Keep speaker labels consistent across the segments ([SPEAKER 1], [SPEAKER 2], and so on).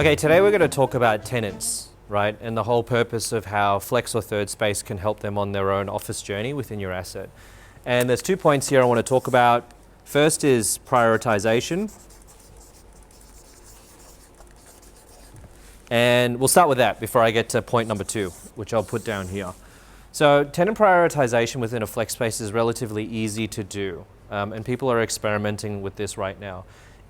[SPEAKER 1] Okay, today we're going to talk about tenants, right? And the whole purpose of how flex or third space can help them on their own office journey within your asset. And there's 2 points here I want to talk about. First is prioritization. And we'll start with that before I get to point number 2, which I'll put down here. So tenant prioritization within a flex space is relatively easy to do. And people are experimenting with this right now.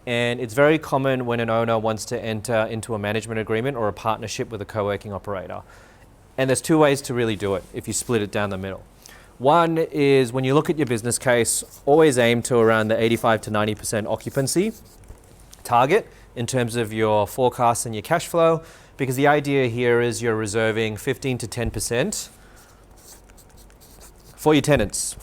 [SPEAKER 1] And it's very common when an owner wants to enter into a management agreement or a partnership with a co-working operator. And there's 2 ways to really do it if you split it down the middle. One is when you look at your business case, always aim to around the 85 to 90% occupancy target in terms of your forecast and your cash flow, because the idea here is you're reserving 15 to 10% for your tenants.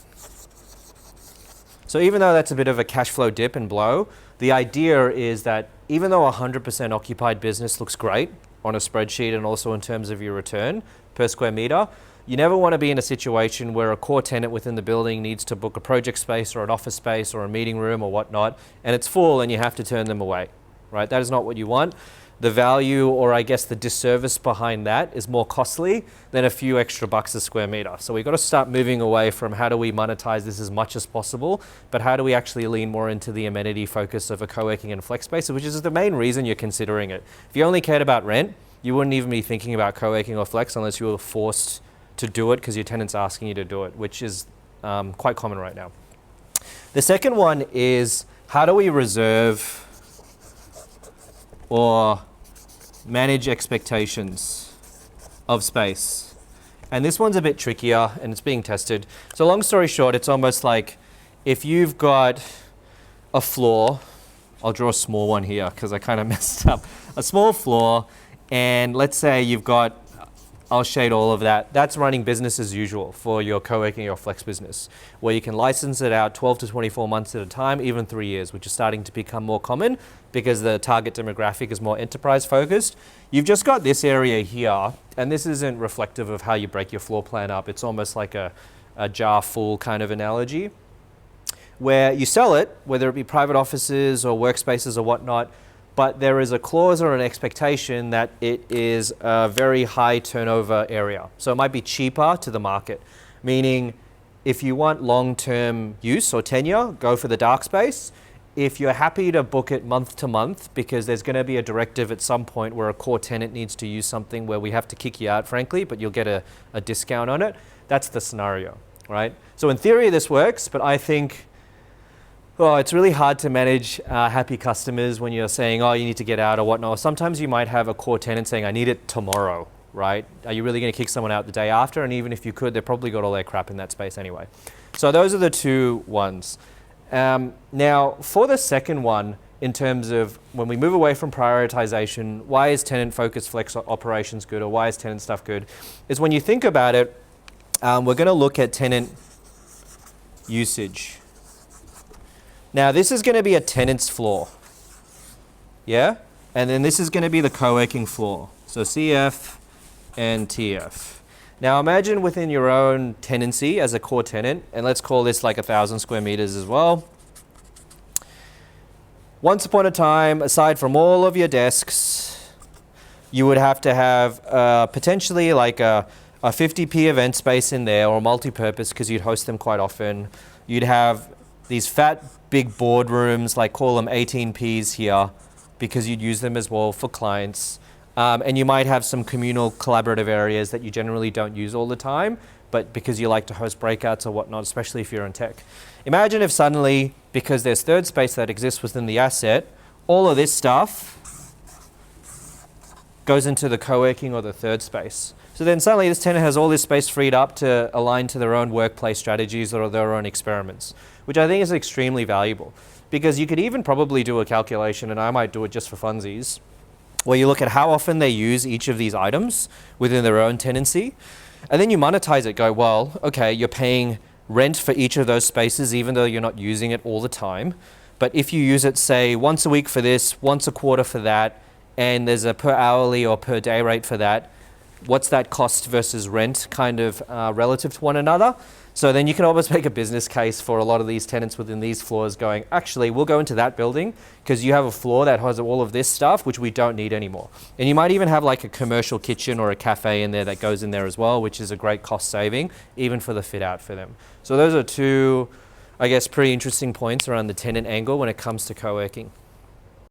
[SPEAKER 1] So even though that's a bit of a cash flow dip and blow, the idea is that even though a 100% occupied business looks great on a spreadsheet and also in terms of your return per square meter, you never want to be in a situation where a core tenant within the building needs to book a project space or an office space or a meeting room or whatnot, and it's full and you have to turn them away, right? That is not what you want. The value, or I guess the disservice behind that, is more costly than a few extra bucks a square meter. So we've got to start moving away from how do we monetize this as much as possible, but how do we actually lean more into the amenity focus of a co-working and flex space, which is the main reason you're considering it. If you only cared about rent, you wouldn't even be thinking about co-working or flex unless you were forced to do it because your tenant's asking you to do it, which is quite common right now. The second one is how do we reserve or manage expectations of space. And this one's a bit trickier and it's being tested. So long story short, it's almost like if you've got a floor, I'll draw a small one here because I kind of messed up, a small floor, and let's say you've got, I'll shade all of that. That's running business as usual for your co-working or flex business, where you can license it out 12 to 24 months at a time, even 3 years, which is starting to become more common because the target demographic is more enterprise focused. You've just got this area here, and this isn't reflective of how you break your floor plan up. It's almost like a jar full kind of analogy, where you sell it, whether it be private offices or workspaces or whatnot, but there is a clause or an expectation that it is a very high turnover area. So it might be cheaper to the market, meaning if you want long-term use or tenure, go for the dark space. If you're happy to book it month to month, because there's gonna be a directive at some point where a core tenant needs to use something where we have to kick you out, frankly, but you'll get a discount on it, that's the scenario, right? So in theory this works, but I think, well, it's really hard to manage happy customers when you're saying, oh, you need to get out or whatnot. Sometimes you might have a core tenant saying, I need it tomorrow, right? Are you really going to kick someone out the day after? And even if you could, they've probably got all their crap in that space anyway. So those are the 2 ones. Now, for the second one, in terms of when we move away from prioritization, why is tenant-focused flex operations good, or why is tenant stuff good, is when you think about it, we're going to look at tenant usage. Now this is going to be a tenant's floor, yeah? And then this is going to be the co-working floor. So CF and TF. Now imagine within your own tenancy as a core tenant, and let's call this like 1,000 square meters as well. Once upon a time, aside from all of your desks, you would have to have potentially like a 50p event space in there, or multi-purpose because you'd host them quite often. You'd have these fat big boardrooms, like call them 18Ps here, because you'd use them as well for clients. And you might have some communal collaborative areas that you generally don't use all the time, but because you like to host breakouts or whatnot, especially if you're in tech. Imagine if suddenly, because there's third space that exists within the asset, all of this stuff goes into the co-working or the third space. So then suddenly this tenant has all this space freed up to align to their own workplace strategies or their own experiments, which I think is extremely valuable, because you could even probably do a calculation, and I might do it just for funsies, where you look at how often they use each of these items within their own tenancy, and then you monetize it, go, well, okay, you're paying rent for each of those spaces even though you're not using it all the time, but if you use it, say, once a week for this, once a quarter for that, and there's a per hourly or per day rate for that, what's that cost versus rent kind of relative to one another? So then you can almost make a business case for a lot of these tenants within these floors going, actually, we'll go into that building because you have a floor that has all of this stuff, which we don't need anymore. And you might even have like a commercial kitchen or a cafe in there that goes in there as well, which is a great cost saving, even for the fit out for them. So those are two, I guess, pretty interesting points around the tenant angle when it comes to co-working.